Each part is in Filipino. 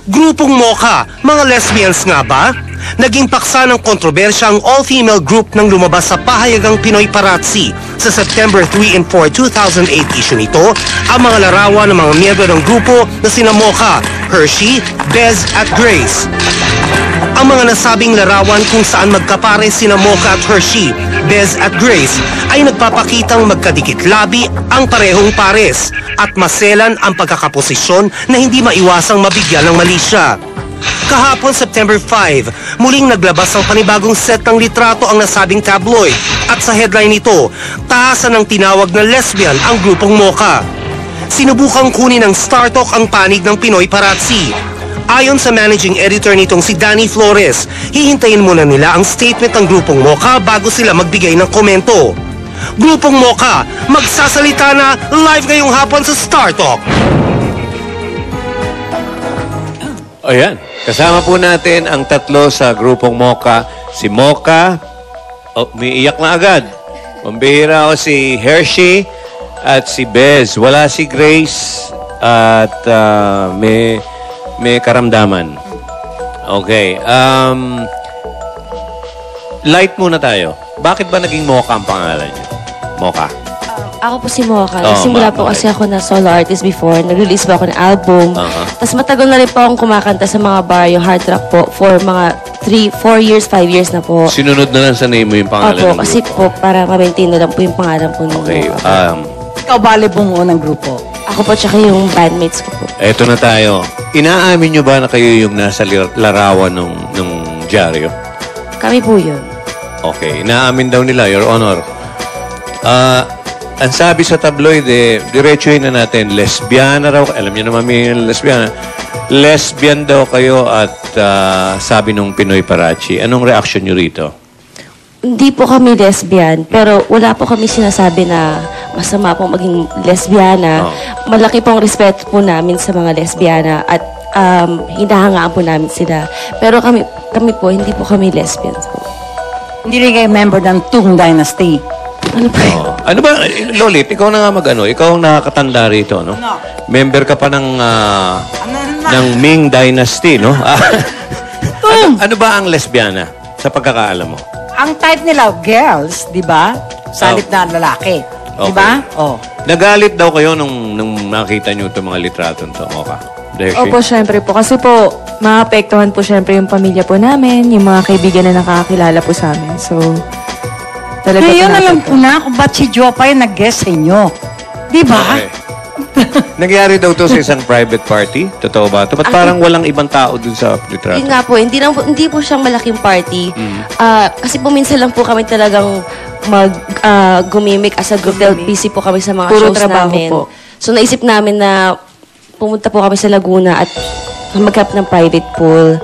Grupong Mocha, mga lesbians nga ba? Naging paksa ng kontrobersya ang all-female group nang lumabas sa pahayagang Pinoy Parazzi. Sa September 3 and 4, 2008 issue nito, ang mga larawan ng mga miyembro ng grupo na sina Mocha, Hershey, Bez at Grace. Ang mga nasabing larawan kung saan magkapare sina Mocha at Hershey, Bez at Grace ay nagpapakitang magkadikit labi ang parehong pares at maselan ang pagkakaposisyon na hindi maiwasang mabigyan ng mali siya. Kahapon September 5, muling naglabas ang panibagong set ng litrato ang nasabing tabloid at sa headline nito, tahasan ng tinawag na lesbian ang grupong Mocha. Sinubukang kunin ng StarTalk ang panig ng Pinoy Parazzi. Ayon sa managing editor nitong si Danny Flores, hihintayin muna nila ang statement ng grupong Mocha bago sila magbigay ng komento. Grupong Mocha, magsasalita na live ngayong hapon sa StarTalk. Ayan, kasama po natin ang tatlo sa grupong Mocha. Si Mocha, umiiyak na agad. Pambihira o si Hershey at si Bez. Wala si Grace at may karamdaman. Okay. Light muna tayo. Bakit ba naging Mocha ang pangalan niyo? Mocha. Ako po si Mocha. Simula po kasi ako na solo artist before. Nag-release po ako ng album. Tapos matagal na rin po akong kumakanta sa mga bar, yung hard rock po, for mga 4 years, 5 years na po. Sinunod na lang sa name mo yung pangalan Opo, kasi po, para ma-maintain na lang po yung pangalan po ni Okay. Mocha. Ikaw bale bumuo ng grupo? Ako po, tsaka yung bandmates ko po. Eto na tayo. Inaamin nyo ba na kayo yung nasa larawan ng dyaryo? Kami po yun. Okay. Inaamin daw nila, Your Honor. Ang sabi sa tabloid, diretsuhin na natin, lesbiana raw. Alam niyo naman may lesbiana. Lesbian daw kayo at sabi nung Pinoy Parazzi. Anong reaction nyo rito? Hindi po kami lesbian, pero wala po kami sinasabi na masama po maging lesbiana. Malaki pong respeto po namin sa mga lesbiana at hinahangaan po namin sila. Pero kami po, hindi po kami lesbians po. Hindi rin kayo member ng Tung Dynasty? Ano ba yun? Ano ba, Lolit, ikaw na nga mag-ano, ikaw ang nakakatanda rito, no? Ano? Member ka pa ng Ming Dynasty, no? ano ba ang lesbiana sa pagkakaalam mo? Ang type nila, girls, di ba? Salit na lalaki. Di ba? Oh. Nagalit daw kayo nung nakita nyo itong mga litrato nito, Mocha? Opo, syempre po. Kasi po, maapektuhan po syempre yung pamilya po namin, yung mga kaibigan na nakakilala po sa amin. So, talaga Ngayon po alam ko na kung ba't si Jopa yung nag-guest sa inyo. Di ba? Okay. Nangyari daw to sa isang private party? Totoo ba? Ba't parang walang ibang tao dun sa litrato? Yun nga po, hindi po siyang malaking party. Kasi po minsan lang po kami talagang gumimik as a group dahil busy po kami sa mga Puro shows trabaho namin. po. So naisip namin na pumunta po kami sa Laguna at maghanap ng private pool.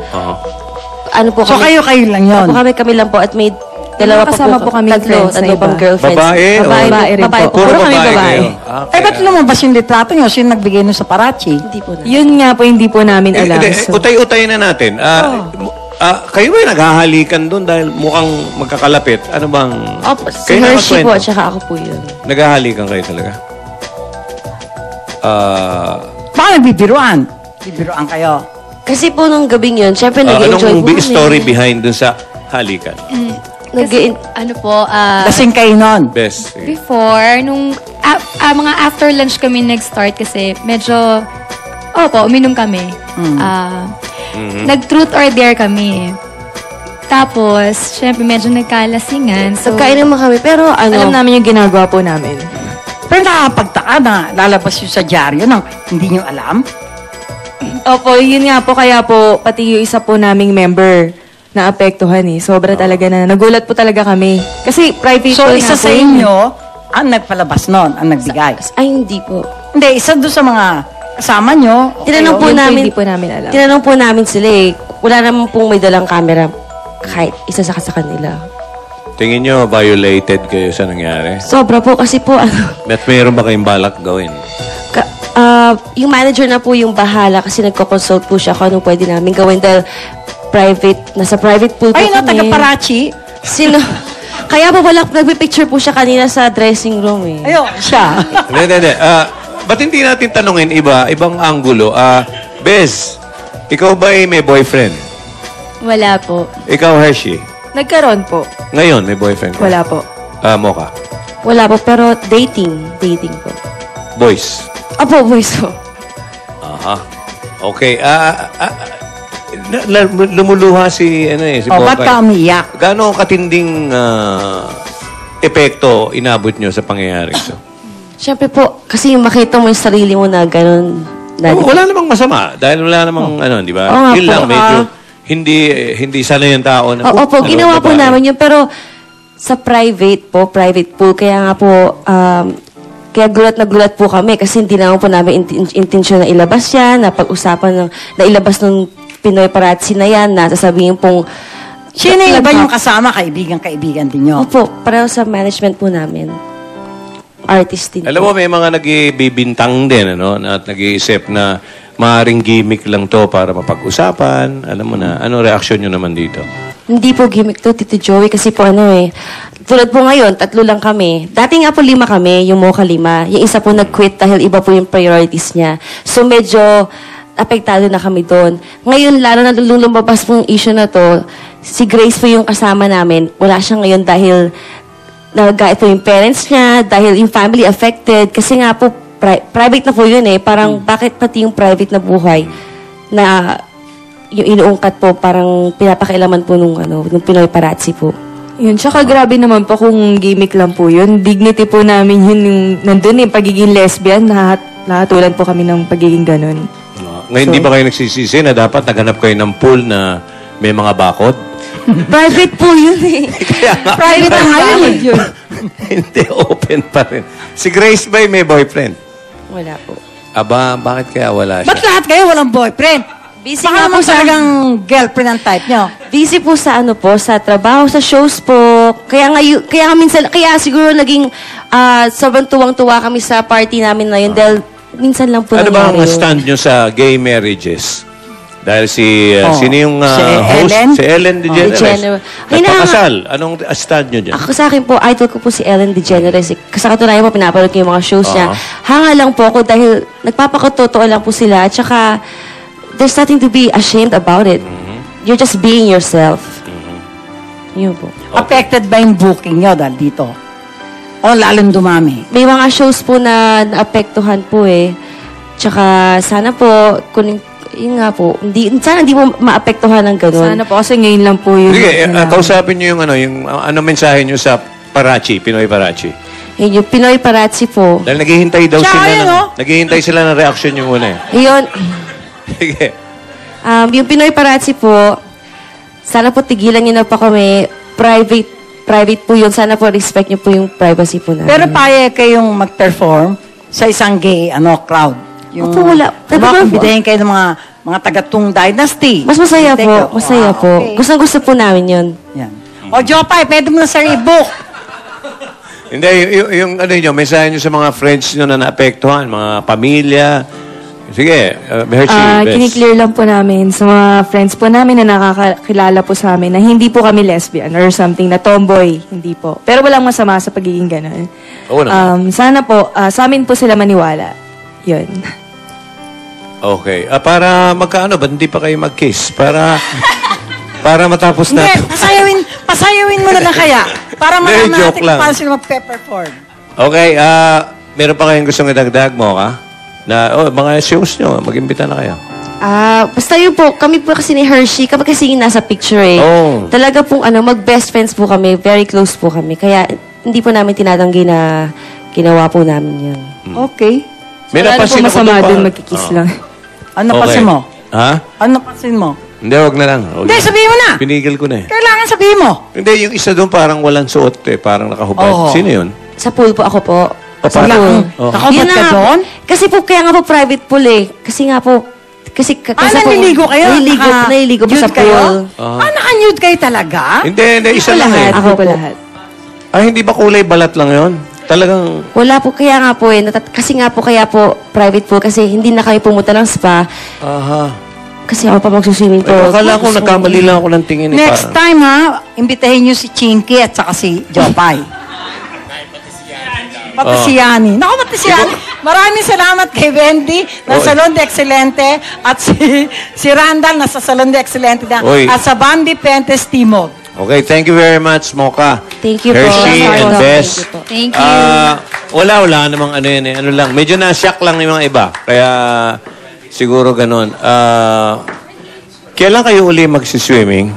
Ano po So kami? kayo lang yun? Kami lang po at may dalawa pa kasama po kaming friends na tatlo iba. pang girlfriends. Babae? Babae rin po. Puro Puro kami babae babae. kayo? Eh, ba't lumabas yung litrato nyo? Sino nagbigay nun sa Parazzi? Hindi po na. Yun nga po, hindi po namin alam. So, Utay-utay na natin. Kayo ba naghahalikan doon dahil mukhang magkakalapit? Ano bang... Si kayo Hershey po nakakwento? at saka ako po yun. Naghahalikan kayo talaga? Baka nagbibiruan. Bibiruan kayo. Kasi po nung gabing yun, syempre nag-enjoy po anong kami. story behind dun sa halikan? Ano po, Lasing kayo nun. Best. Sige. before, nung mga after lunch kami nag-start kasi medyo, uminom kami. Nag-truth or dare kami. Tapos, syempre medyo nagkalasingan. So, Nagkain naman kami, pero alam namin yung ginagawa po namin. Pero nakakapagtaka na lalabas yun sa dyaryo nang hindi nyo alam. Opo, yun nga po. Kaya po, pati yung isa po naming member na apektuhan eh. Sobra talaga na. Nagulat po talaga kami. Kasi private So, po isa nga sa po yun. inyo ang nagpalabas nun, ang nagbigay. Ay, hindi po. Hindi, isa doon sa mga kasama nyo. Tinanong po Yun po, namin, hindi po namin alam. tinanong po namin sila eh. Wala naman pong may dalang camera kahit isa sa kanila. Tingin nyo, violated kayo sa nangyari? Sobra po kasi po, At mayroon ba kayong balak gawin? yung manager na po yung bahala kasi nagko-consult po siya kung anong pwede namin gawin dahil nasa private pool po Ay, no, kami. taga-Parachi. Sino? Kaya po nagpipicture po siya kanina sa dressing room eh. Ayo, siya. Hindi. Ba't hindi natin tanungin ibang anggulo? Bez, Ikaw ba ay may boyfriend? Wala po. Ikaw, Hershey? Nagkaroon po. Ngayon, may boyfriend ka? Wala po. Mocha? Wala po, pero dating po. Boys? Opo, boys po. Aha. Okay. Lumuluha si, si O, ba't Bokay. ka umiiyak? Gaano katinding epekto inabot nyo sa pangyayari ito? Siyempre po, kasi makita mo yung sarili mo na gano'n. Wala namang masama. Dahil wala namang, di ba? Oo nga Yun po, lang, medyo, hindi sana yung tao na, Opo, ginawa po babae. namin yun. Pero sa private pool, kaya nga po, kaya gulat na gulat po kami kasi hindi naman po namin intensyon na ilabas yan, na pag-usapan na ilabas ng Pinoy Parazzi na yan, na sasabihin pong... Sino yung iba yung kasama? Kaibigan din nyo? Opo, pareho sa management po namin. Artist din. Alam mo, may mga nagbibintang din, at nag-iisip na maaaring gimmick lang to para mapag-usapan. Alam mo na, ano reaksyon nyo naman dito? Hindi po gimmick to, Tito Joey, kasi po tulad po ngayon, 3 lang kami. Dati nga po 5 kami, yung Mocha 5. Yung isa po nag-quit dahil iba po yung priorities niya. So medyo apektado na kami doon. Ngayon, lalo na lumabas po yung issue na to, si Grace po yung kasama namin. Wala siya ngayon dahil nagagait po yung parents niya, dahil yung family affected. Kasi nga po, private na po yun Parang bakit pati yung private na buhay na yung inuungkat po, parang pinapakialaman po nung Pinoy Parazzi po. Yun, tsaka grabe naman po kung gimmick lang po yun. Dignity po namin yun yung nandun pagiging lesbian, nahatulan po kami ng pagiging ganun. Ngayon, di ba kayo nagsisisi na dapat naghanap kayo ng pool na may mga bakod? Private po yun Private na ngayon yun. Hindi, open pa rin. Si Grace ba may boyfriend? Wala po. Aba, bakit kaya wala siya? Ba't lahat kayo walang boyfriend? Busy Baka nga po naman sa... talagang girlfriend ang type nyo. Busy po sa sa trabaho, sa shows po. Kaya minsan, kaya siguro naging sobrang tuwang-tuwa kami sa party namin na yun dahil minsan lang po Ano ba ang nangyari yun. stand nyo sa gay marriages? Dahil sino yung Si host? Ellen? Si Ellen DeGeneres. DeGeneres. Ay, Nagpakasal. Anong stand nyo dyan? Ako sa akin po, idol ko po si Ellen DeGeneres. Kasi katunayan po, pinapanood ko yung mga shows niya. Hanga lang po ako dahil nagpapakatotoo lang po sila. At saka, there's nothing to be ashamed about it. You're just being yourself. Yun po. Affected ba yung booking nyo dahil dito? O lalong dumami? May mga shows po na naapektuhan po Tsaka sana po, yun nga po, sana hindi mo maapektuhan ng ganun. Sana po, kasi ngayon lang po yun. Sige, kausapin nyo yung mensahe nyo sa Parazzi, Pinoy Parazzi. Yun, yung Pinoy Parazzi po. Dahil naghihintay daw Tsaka sila yun, naghihintay sila ng reaction nyo muna. Yun, Sige. yung Pinoy Parazzi po, sana po tigilan nyo na po kami. Private po yun. Sana po respect nyo po yung privacy po namin. Pero payag kayong mag-perform sa isang gay crowd. Yung, Opo, wala. Kumbidahin kayo ng mga taga-tung dynasty. Mas masaya Teka, po. Masaya po. okay. Gustong-gusto po namin yun. Yan. O, Jopay, pwede mo na sa i-book. Hindi, yung mensahe nyo sa mga friends nyo na naapektuhan, mga pamilya. Sige, Hershey, best. Kiniklear lang po namin sa mga friends po namin na nakakilala po sa amin na hindi po kami lesbian or something, na tomboy, hindi po. Pero walang masama sa pagiging gano'n. Oo naman. Sana po, sa amin po sila maniwala. Yun. Okay. Para magkaano, ba't hindi pa kayo mag-kiss? Para matapos Hindi, na. pasayawin mo na lang kaya. Para Hindi, malaman joke natin lang. kung paano sila mag-perform. Okay, meron pa kayong gustong idagdag mo, ka? Mga shows nyo, mag-imbita na kayo. Basta yun po, kami po kasi ni Hershey, kapag kasi yung nasa picture Oh. talaga pong mag-best friends po kami, very close po kami. Kaya hindi po namin tinatanggi na ginawa po namin yun. Okay. May Wala na po napansin ako masama doon dun, pa. magkikiss lang. Ano pasin mo? Ha? Ano pasin mo? Hindi, wag na lang. Wag Hindi, na. sabihin mo na. Pinigil ko na eh. Kailangan sabihin mo. Hindi, yung isa doon parang walang suot parang nakahubad. Oo. Sino yun? Sa pool po ako po. Sa parang- pool. Oh. Nakabot Yun na ka nga po. doon? Kasi po, kaya nga po private pool Kasi nga po, kasi naliligo kayo? Naliligo po sa Nude kayo? pool. Naka-nude kayo talaga? Hindi, isa lang eh. Ako po po. lahat. Hindi ba kulay balat lang yon? Talagang, Wala po, kaya nga po kasi nga po, kaya po private pool kasi hindi na kami pumunta ng spa. Kasi ako pa magsuswimming po. akala ko nagkamali lang ako ng tingin. Next time imbitahin nyo si Chinky at saka si Jopay. Pati si Yani. Naku, pati si Yani. Maraming salamat kay Wendy ng Salon de Excelente at si Randall na sa Salon de Excelente na Oy. at sa Bambi Pentes Timog. Okay, thank you very much, Mocha. Thank you po. Hershey and Bess. Thank you. Wala namang ano yan eh. Ano lang, medyo na-shock lang yung mga iba. Kaya siguro ganun. Kailan kayo uli magsiswimming?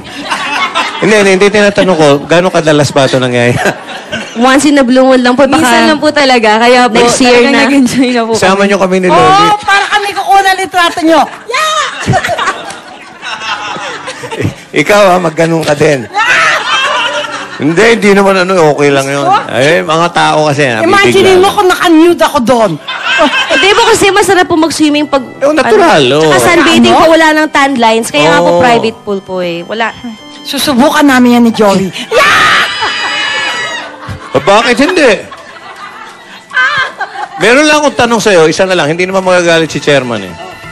Hindi tinatanong ko, gano'ng kadalas ba ito nangyayari? Once in a blue moon lang po. Baka Minsan lang po talaga. Kaya po, next year talagang na. nag-enjoy na po Sama kami. nyo kami ni Loli. Oh, para kami kukunan litrato nyo. Yeah! Ikaw magganong ka din. Hindi naman okay lang yun. Ay, mga tao kasi. Imagine mo kung naka-nude ako doon. Hindi po kasi masarap po mag-swimming pag... natural, Tsaka sunbathing Ano? po, wala ng tan lines. Kaya nga po Oo. private pool po eh. Wala. Susubukan namin yan ni Joey. Bakit hindi? Meron lang akong tanong sa'yo, isa na lang, hindi naman magagalit si chairman eh.